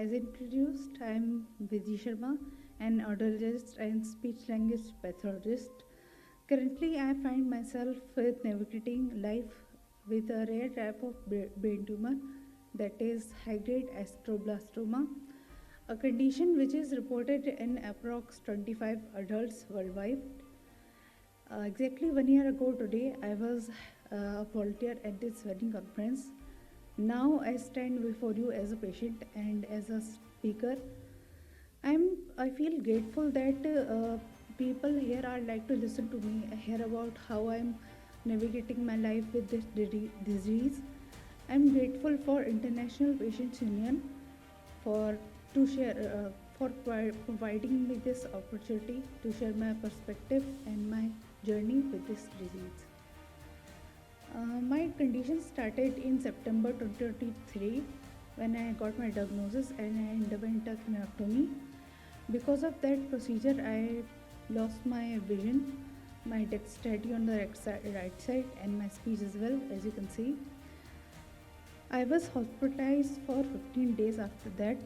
as introduced, I am Vidhi Sharma, an audiologist and speech language pathologist. Currently, I find myself with navigating life with a rare type of brain tumor, that is high grade astroblastoma, a condition which is reported in approx 25 adults worldwide. Exactly 1 year ago today, I was a volunteer at this wedding conference. Now I stand before you as a patient and as a speaker. I feel grateful that people here are like to listen to me, hear about how I'm navigating my life with this disease. I'm grateful for International Patients Union for to share for providing me this opportunity to share my perspective and my journey with this disease. My condition started in September 2023 when I got my diagnosis and I underwent a craniotomy. Because of that procedure, I lost my vision, my dexterity on the right side, and my speech as well, as you can see. I was hospitalized for 15 days after that.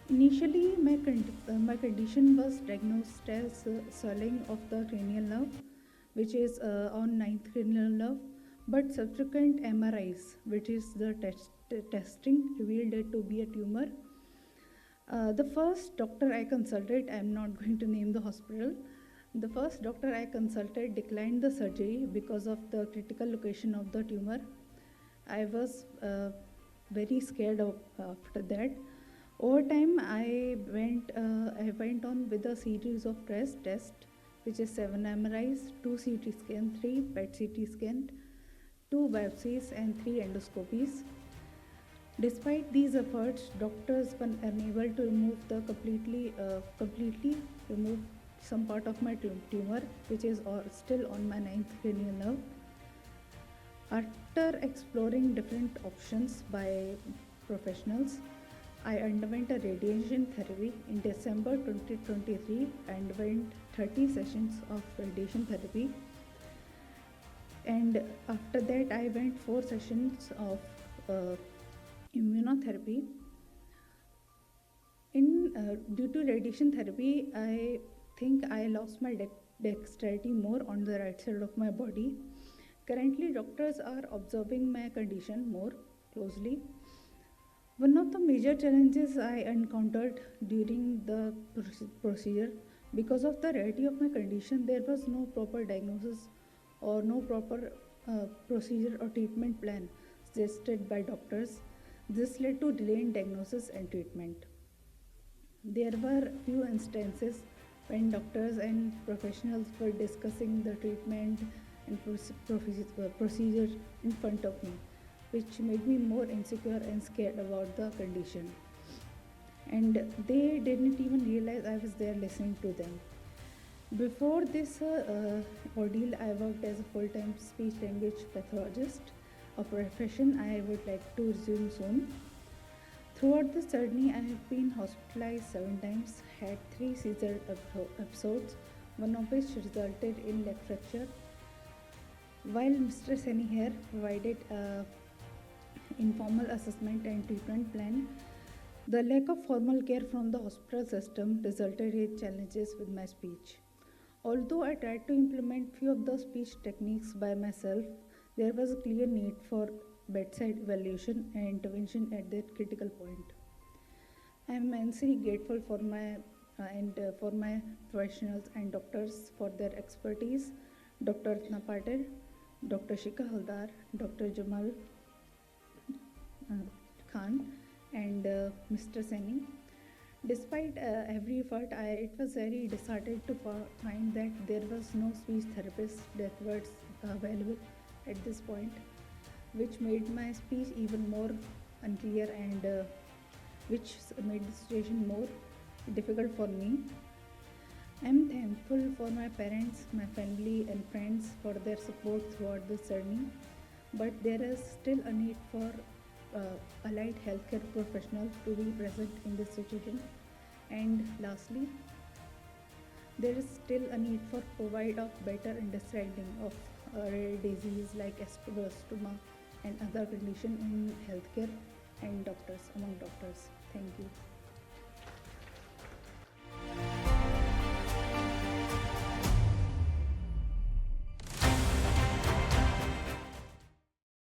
Initially, my condition was diagnosed as swelling of the cranial nerve, which is on ninth cranial nerve, but subsequent MRIs, which is the testing, revealed it to be a tumor. The first doctor I consulted, I'm not going to name the hospital, the first doctor I consulted declined the surgery because of the critical location of the tumor. I was very scared after that. Over time, I went on with a series of tests, which is 7 MRIs, 2 CT scans, 3 PET CT scans, 2 biopsies, and 3 endoscopies. Despite these efforts, doctors were unable to completely remove some part of my tumor, which is still on my ninth cranial nerve. After exploring different options by professionals, I underwent a radiation therapy in December 2023 and went 30 sessions of radiation therapy. And after that, I went 4 sessions of immunotherapy. Due to radiation therapy, I think I lost my dexterity more on the right side of my body. Currently, doctors are observing my condition more closely. One of the major challenges I encountered during the procedure, because of the rarity of my condition, there was no proper diagnosis or no proper procedure or treatment plan suggested by doctors. This led to delay in diagnosis and treatment. There were few instances when doctors and professionals were discussing the treatment and procedure in front of me, which made me more insecure and scared about the condition. And they didn't even realize I was there listening to them. Before this ordeal, I worked as a full-time speech language pathologist, a profession I would like to resume soon. Throughout this journey, I have been hospitalized 7 times, had 3 seizure episodes, one of which resulted in leg fracture. While Mr. Seni here provided a informal assessment and treatment plan, the lack of formal care from the hospital system resulted in challenges with my speech. Although I tried to implement few of the speech techniques by myself, there was a clear need for bedside evaluation and intervention at that critical point. I am immensely grateful for my professionals and doctors for their expertise, Dr. Ratna Patel, Dr. Shika Haldar, Dr. Jamal Khan, and Mr. Seni. Despite every effort, it was very disheartening to find that there was no speech therapist that was available at this point, which made my speech even more unclear and which made the situation more difficult for me. I am thankful for my parents, my family, and friends for their support throughout this journey, but there is still a need for allied healthcare professionals to be present in this situation. And lastly, there is still a need for provide of better understanding of rare disease like astroblastoma and other condition in healthcare and doctors among doctors. Thank you.